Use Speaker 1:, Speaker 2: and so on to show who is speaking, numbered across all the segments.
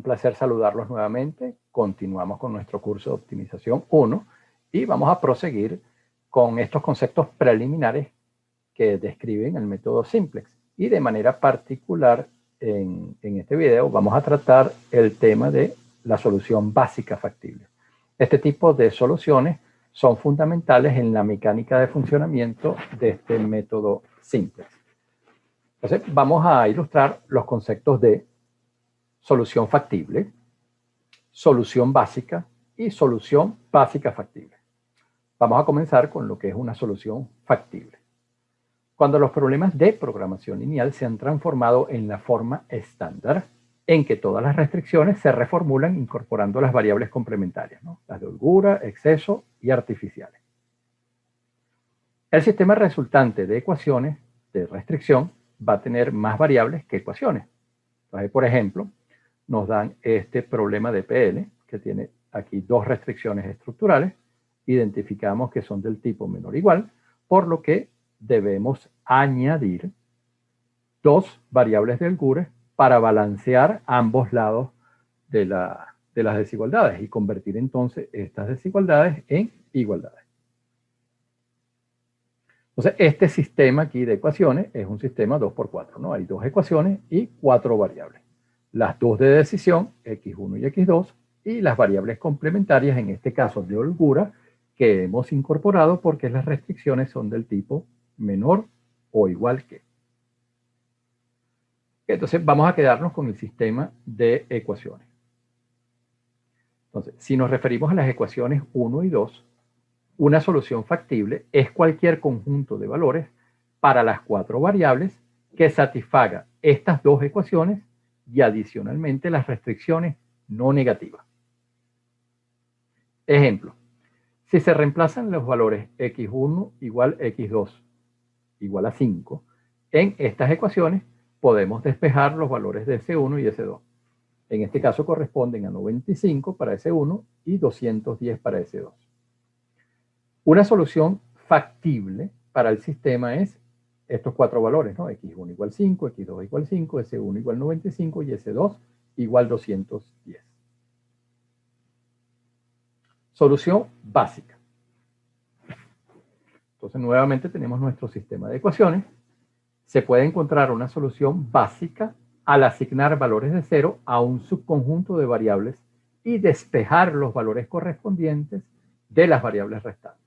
Speaker 1: placer saludarlos nuevamente. Continuamos con nuestro curso de optimización 1 y vamos a proseguir con estos conceptos preliminares que describen el método simplex. Y de manera particular, en este video vamos a tratar el tema de la solución básica factible. Este tipo de soluciones son fundamentales en la mecánica de funcionamiento de este método simplex. Entonces, vamos a ilustrar los conceptos de solución factible, solución básica y solución básica factible. Vamos a comenzar con lo que es una solución factible. Cuando los problemas de programación lineal se han transformado en la forma estándar, en que todas las restricciones se reformulan incorporando las variables complementarias, ¿no? Las de holgura, exceso y artificiales. El sistema resultante de ecuaciones de restricción va a tener más variables que ecuaciones. Entonces, por ejemplo, nos dan este problema de PL, que tiene aquí dos restricciones estructurales. Identificamos que son del tipo menor o igual, por lo que debemos añadir dos variables de holgura para balancear ambos lados de las desigualdades y convertir entonces estas desigualdades en igualdades. Entonces, este sistema aquí de ecuaciones es un sistema 2×4, ¿no? Hay dos ecuaciones y cuatro variables. Las dos de decisión, x1 y x2, y las variables complementarias, en este caso de holgura, que hemos incorporado porque las restricciones son del tipo menor o igual que. Entonces, vamos a quedarnos con el sistema de ecuaciones. Entonces, si nos referimos a las ecuaciones 1 y 2, una solución factible es cualquier conjunto de valores para las cuatro variables que satisfaga estas dos ecuaciones y adicionalmente las restricciones no negativas. Ejemplo, si se reemplazan los valores x1 igual x2 igual a 5, en estas ecuaciones podemos despejar los valores de S1 y S2. En este caso corresponden a 95 para S1 y 210 para S2. Una solución factible para el sistema es estos cuatro valores, ¿no? x1 igual 5, x2 igual 5, S1 igual 95 y S2 igual 210. Solución básica. Entonces, nuevamente tenemos nuestro sistema de ecuaciones. Se puede encontrar una solución básica al asignar valores de 0 a un subconjunto de variables y despejar los valores correspondientes de las variables restantes.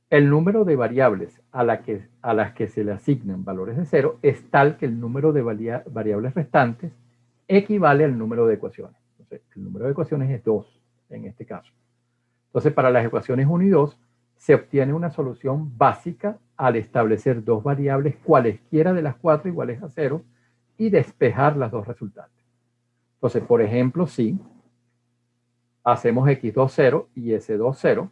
Speaker 1: El número de variables a las que se le asignan valores de 0 es tal que el número de variables restantes equivale al número de ecuaciones. Entonces, el número de ecuaciones es 2 en este caso. Entonces, para las ecuaciones 1 y 2, se obtiene una solución básica al establecer dos variables cualesquiera de las cuatro iguales a 0 y despejar las dos resultantes. Entonces, por ejemplo, si hacemos x2 0 y s2 0,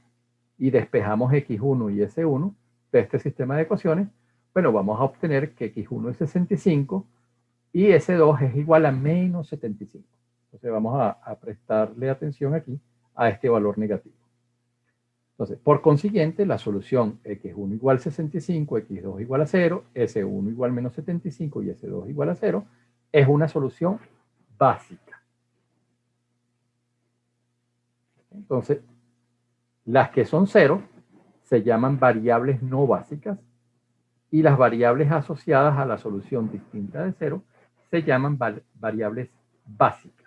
Speaker 1: y despejamos x1 y s1 de este sistema de ecuaciones, bueno, vamos a obtener que x1 es 65 y s2 es igual a menos 75. Entonces vamos a prestarle atención aquí a este valor negativo. Entonces, por consiguiente, la solución x1 igual 65, x2 igual a 0, s1 igual menos 75 y s2 igual a 0, es una solución básica. Entonces, las que son 0 se llaman variables no básicas y las variables asociadas a la solución distinta de 0 se llaman variables básicas.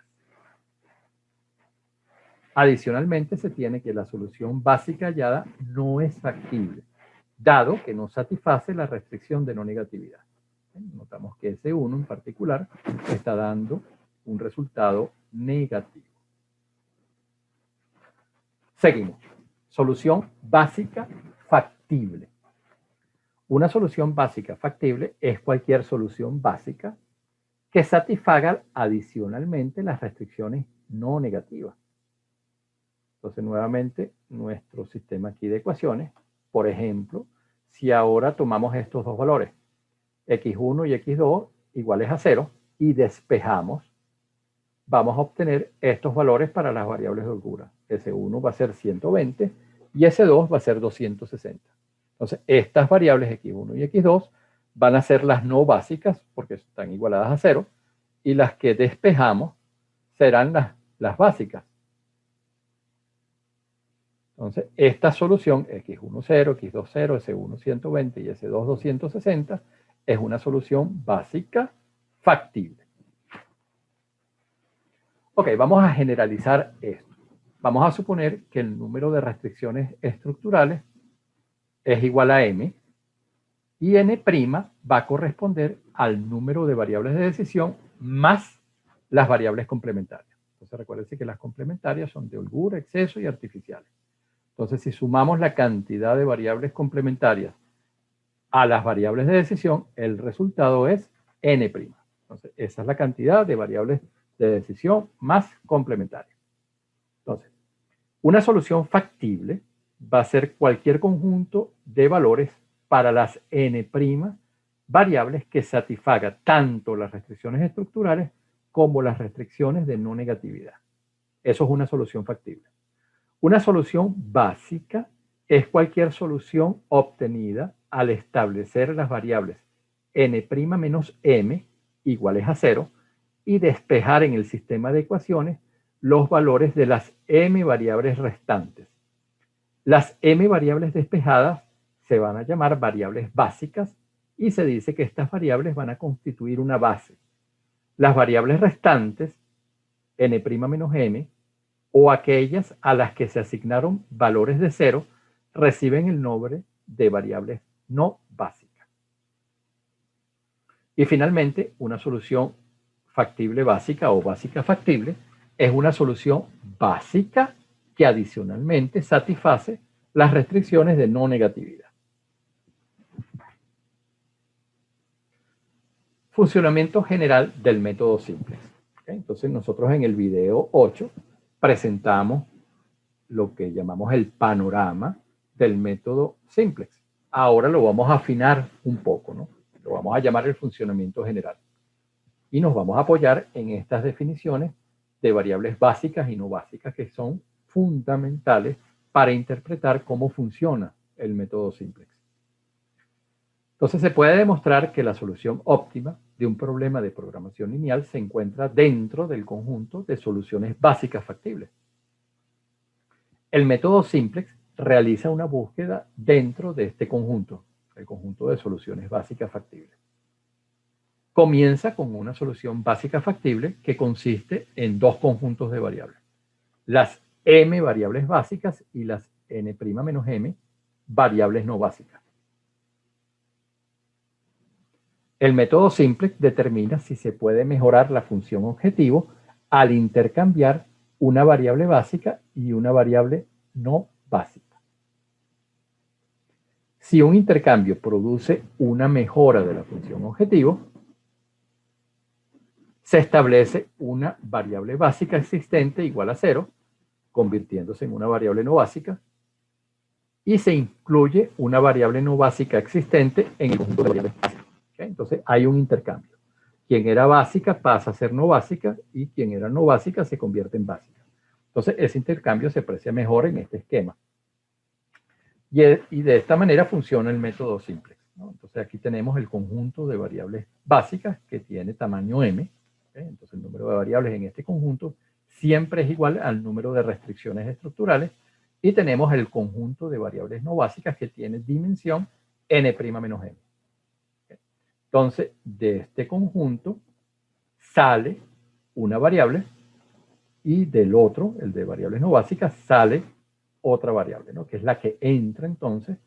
Speaker 1: Adicionalmente, se tiene que la solución básica hallada no es factible, dado que no satisface la restricción de no negatividad. Notamos que S1 en particular está dando un resultado negativo. Seguimos. Solución básica factible. Una solución básica factible es cualquier solución básica que satisfaga adicionalmente las restricciones no negativas. Entonces, nuevamente, nuestro sistema aquí de ecuaciones, por ejemplo, si ahora tomamos estos dos valores, x1 y x2 iguales a 0, y despejamos, vamos a obtener estos valores para las variables de holgura. S1 va a ser 120 y S2 va a ser 260. Entonces, estas variables x1 y x2 van a ser las no básicas porque están igualadas a 0 y las que despejamos serán las básicas. Entonces, esta solución x1, 0, x2, 0, s1, 120 y s2, 260 es una solución básica factible. Ok, vamos a generalizar esto. Vamos a suponer que el número de restricciones estructurales es igual a m y n' va a corresponder al número de variables de decisión más las variables complementarias. Entonces, recuérdense que las complementarias son de holgura, exceso y artificiales. Entonces, si sumamos la cantidad de variables complementarias a las variables de decisión, el resultado es n'. Entonces, esa es la cantidad de variables de decisión más complementarias. Entonces, una solución factible va a ser cualquier conjunto de valores para las n' variables que satisfaga tanto las restricciones estructurales como las restricciones de no negatividad. Eso es una solución factible. Una solución básica es cualquier solución obtenida al establecer las variables n' menos m iguales a 0 y despejar en el sistema de ecuaciones los valores de las m variables restantes. Las m variables despejadas se van a llamar variables básicas y se dice que estas variables van a constituir una base. Las variables restantes, n' menos m, o aquellas a las que se asignaron valores de 0, reciben el nombre de variables no básicas. Y finalmente, una solución factible básica o básica factible es una solución básica que adicionalmente satisface las restricciones de no negatividad. Funcionamiento general del método simplex. Entonces nosotros en el video 8 presentamos lo que llamamos el panorama del método simplex. Ahora lo vamos a afinar un poco, ¿no? Lo vamos a llamar el funcionamiento general. Y nos vamos a apoyar en estas definiciones de variables básicas y no básicas que son fundamentales para interpretar cómo funciona el método simplex. Entonces se puede demostrar que la solución óptima de un problema de programación lineal se encuentra dentro del conjunto de soluciones básicas factibles. El método simplex realiza una búsqueda dentro de este conjunto, el conjunto de soluciones básicas factibles. Comienza con una solución básica factible que consiste en dos conjuntos de variables. Las m variables básicas y las n' menos m variables no básicas. El método simplex determina si se puede mejorar la función objetivo al intercambiar una variable básica y una variable no básica. Si un intercambio produce una mejora de la función objetivo, se establece una variable básica existente igual a 0, convirtiéndose en una variable no básica, y se incluye una variable no básica existente en el conjunto de variables básicas. Entonces hay un intercambio. Quien era básica pasa a ser no básica y quien era no básica se convierte en básica. Entonces ese intercambio se aprecia mejor en este esquema. Y de esta manera funciona el método simplex, ¿no? Entonces aquí tenemos el conjunto de variables básicas que tiene tamaño m. Entonces el número de variables en este conjunto siempre es igual al número de restricciones estructurales. Y tenemos el conjunto de variables no básicas que tiene dimensión n' menos m. Entonces, de este conjunto sale una variable y del otro, el de variables no básicas, sale otra variable, ¿no? Que es la que entra entonces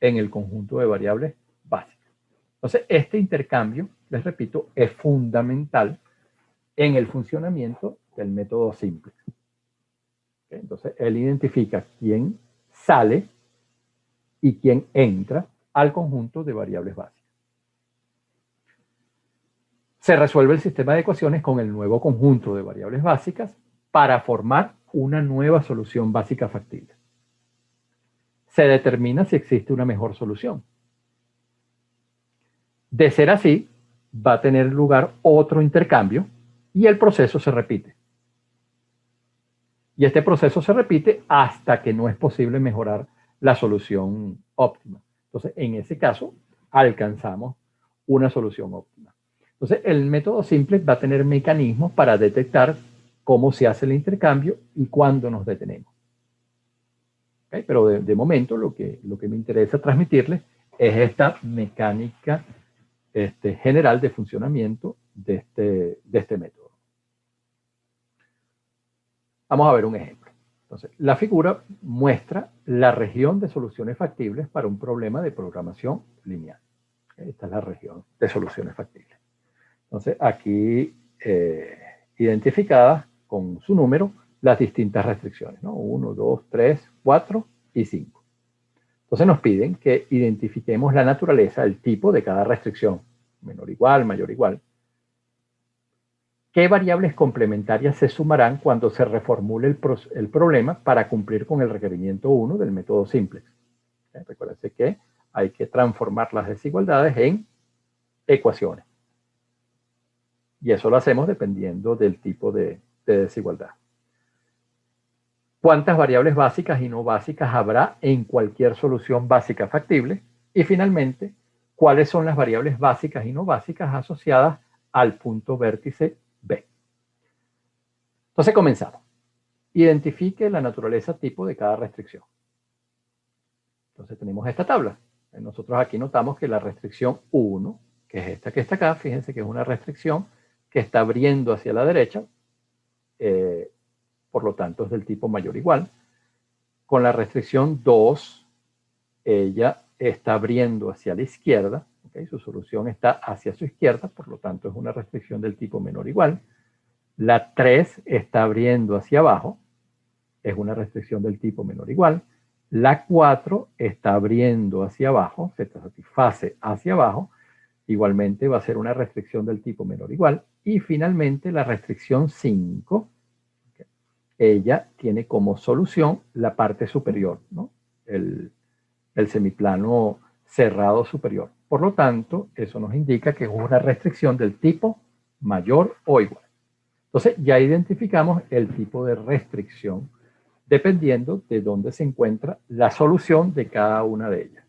Speaker 1: en el conjunto de variables básicas. Entonces, este intercambio, les repito, es fundamental en el funcionamiento del método simplex. Entonces, él identifica quién sale y quién entra al conjunto de variables básicas. Se resuelve el sistema de ecuaciones con el nuevo conjunto de variables básicas para formar una nueva solución básica factible. Se determina si existe una mejor solución. De ser así, va a tener lugar otro intercambio y el proceso se repite. Y este proceso se repite hasta que no es posible mejorar la solución óptima. Entonces, en ese caso, alcanzamos una solución óptima. Entonces, el método simple va a tener mecanismos para detectar cómo se hace el intercambio y cuándo nos detenemos. ¿Okay? Pero de momento lo que me interesa transmitirles es esta mecánica general de funcionamiento de este método. Vamos a ver un ejemplo. Entonces, la figura muestra la región de soluciones factibles para un problema de programación lineal. Esta es la región de soluciones factibles. Entonces, aquí identificadas con su número las distintas restricciones, ¿no? 1, 2, 3, 4 y 5. Entonces nos piden que identifiquemos la naturaleza, el tipo de cada restricción, menor igual, mayor igual. ¿Qué variables complementarias se sumarán cuando se reformule el problema para cumplir con el requerimiento 1 del método simplex? Recuérdense que hay que transformar las desigualdades en ecuaciones. Y eso lo hacemos dependiendo del tipo de desigualdad. ¿Cuántas variables básicas y no básicas habrá en cualquier solución básica factible? Y finalmente, ¿cuáles son las variables básicas y no básicas asociadas al punto vértice B? Entonces comenzamos. Identifique la naturaleza tipo de cada restricción. Entonces tenemos esta tabla. Nosotros aquí notamos que la restricción 1, que es esta que está acá, fíjense que es una restricción que está abriendo hacia la derecha, por lo tanto es del tipo mayor o igual. Con la restricción 2, ella está abriendo hacia la izquierda, ¿okay? Su solución está hacia su izquierda, por lo tanto es una restricción del tipo menor o igual. La 3 está abriendo hacia abajo, es una restricción del tipo menor o igual. La 4 está abriendo hacia abajo, se satisface hacia abajo, igualmente va a ser una restricción del tipo menor o igual. Y finalmente la restricción 5, ella tiene como solución la parte superior, ¿no? El semiplano cerrado superior. Por lo tanto, eso nos indica que es una restricción del tipo mayor o igual. Entonces, ya identificamos el tipo de restricción dependiendo de dónde se encuentra la solución de cada una de ellas.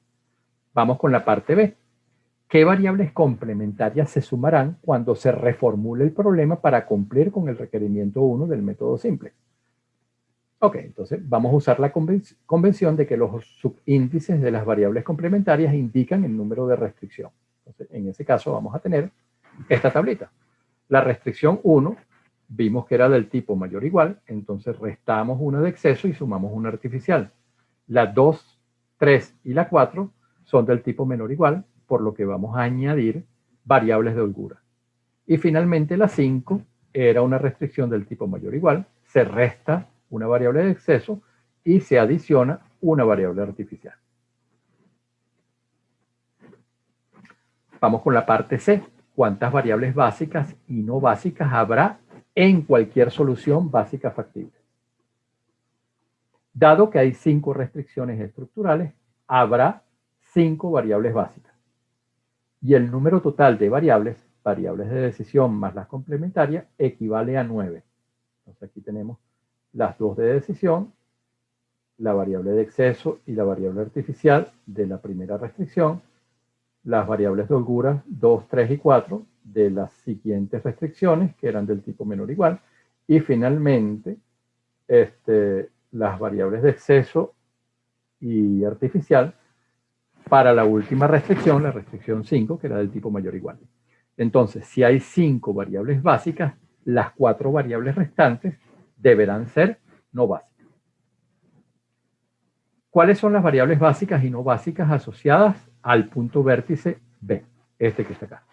Speaker 1: Vamos con la parte B. ¿Qué variables complementarias se sumarán cuando se reformule el problema para cumplir con el requerimiento 1 del método simple? Ok, entonces vamos a usar la convención de que los subíndices de las variables complementarias indican el número de restricción. Entonces, en ese caso vamos a tener esta tablita. La restricción 1, vimos que era del tipo mayor o igual, entonces restamos una de exceso y sumamos una artificial. La 2, 3 y la 4 son del tipo menor o igual, por lo que vamos a añadir variables de holgura. Y finalmente la 5 era una restricción del tipo mayor o igual, se resta una variable de exceso y se adiciona una variable artificial. Vamos con la parte C. ¿Cuántas variables básicas y no básicas habrá en cualquier solución básica factible? Dado que hay 5 restricciones estructurales, habrá 5 variables básicas. Y el número total de variables de decisión más las complementarias, equivale a 9. Entonces aquí tenemos las 2 de decisión, la variable de exceso y la variable artificial de la primera restricción, las variables de holgura 2, 3 y 4 de las siguientes restricciones, que eran del tipo menor o igual, y finalmente las variables de exceso y artificial para la última restricción, la restricción 5, que era del tipo mayor o igual. Entonces, si hay 5 variables básicas, las 4 variables restantes deberán ser no básicas. ¿Cuáles son las variables básicas y no básicas asociadas al punto vértice B? Este que está acá.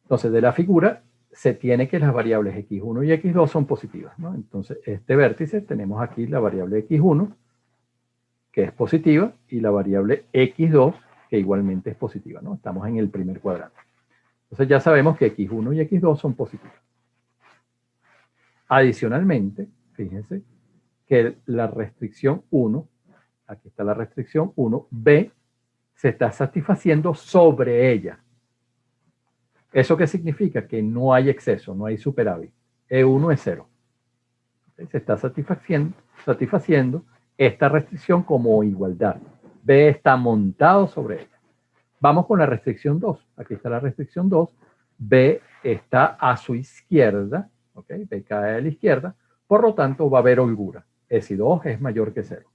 Speaker 1: Entonces, de la figura se tiene que las variables x1 y x2 son positivas, ¿no? Entonces, este vértice tenemos aquí la variable x1, que es positiva, y la variable x2, que igualmente es positiva, ¿no? Estamos en el primer cuadrante. Entonces ya sabemos que x1 y x2 son positivas. Adicionalmente, fíjense que la restricción 1, aquí está la restricción 1, B, se está satisfaciendo sobre ella. ¿Eso qué significa? Que no hay exceso, no hay superávit. E1 es 0. Se está satisfaciendo esta restricción como igualdad. B está montado sobre ella. Vamos con la restricción 2. Aquí está la restricción 2. B está a su izquierda, ¿ok? B cae a la izquierda, por lo tanto va a haber holgura. SI2 es mayor que 0.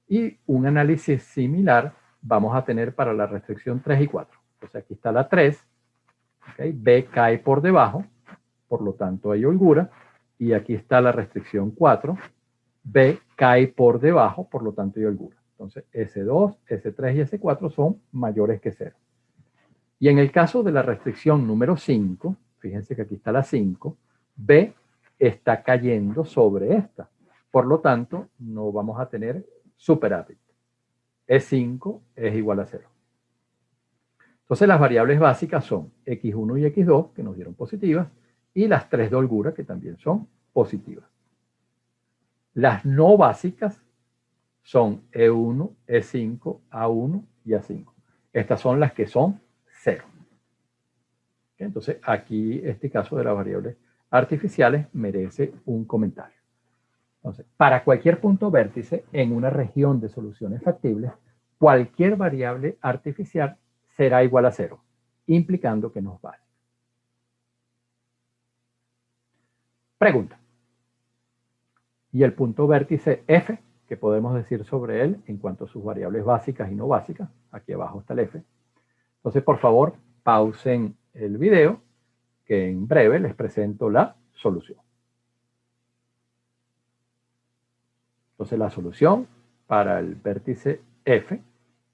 Speaker 1: Y un análisis similar vamos a tener para la restricción 3 y 4. Entonces aquí está la 3, ¿okay? B cae por debajo, por lo tanto hay holgura. Y aquí está la restricción 4, B cae por debajo, por lo tanto hay holgura. Entonces S2, S3 y S4 son mayores que 0. Y en el caso de la restricción número 5, fíjense que aquí está la 5, B está cayendo sobre esta. Por lo tanto, no vamos a tener superávit. E5 es igual a 0. Entonces las variables básicas son X1 y X2, que nos dieron positivas, y las 3 de holgura, que también son positivas. Las no básicas son E1, E5, A1 y A5. Estas son las que son 0. Entonces, aquí este caso de las variables artificiales merece un comentario. Entonces, para cualquier punto vértice en una región de soluciones factibles, cualquier variable artificial será igual a 0, implicando que no es básica. Pregunta. ¿Y el punto vértice F? ¿Qué podemos decir sobre él en cuanto a sus variables básicas y no básicas? Aquí abajo está el F. Entonces, por favor, pausen el video, que en breve les presento la solución. Entonces, la solución para el vértice F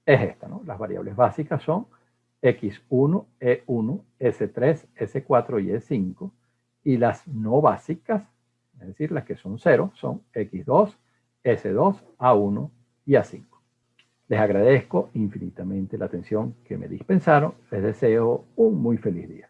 Speaker 1: es esta, ¿no? Las variables básicas son X1, E1, S3, S4 y E5. Y las no básicas, es decir, las que son 0, son X2, S2, A1 y A5. Les agradezco infinitamente la atención que me dispensaron. Les deseo un muy feliz día.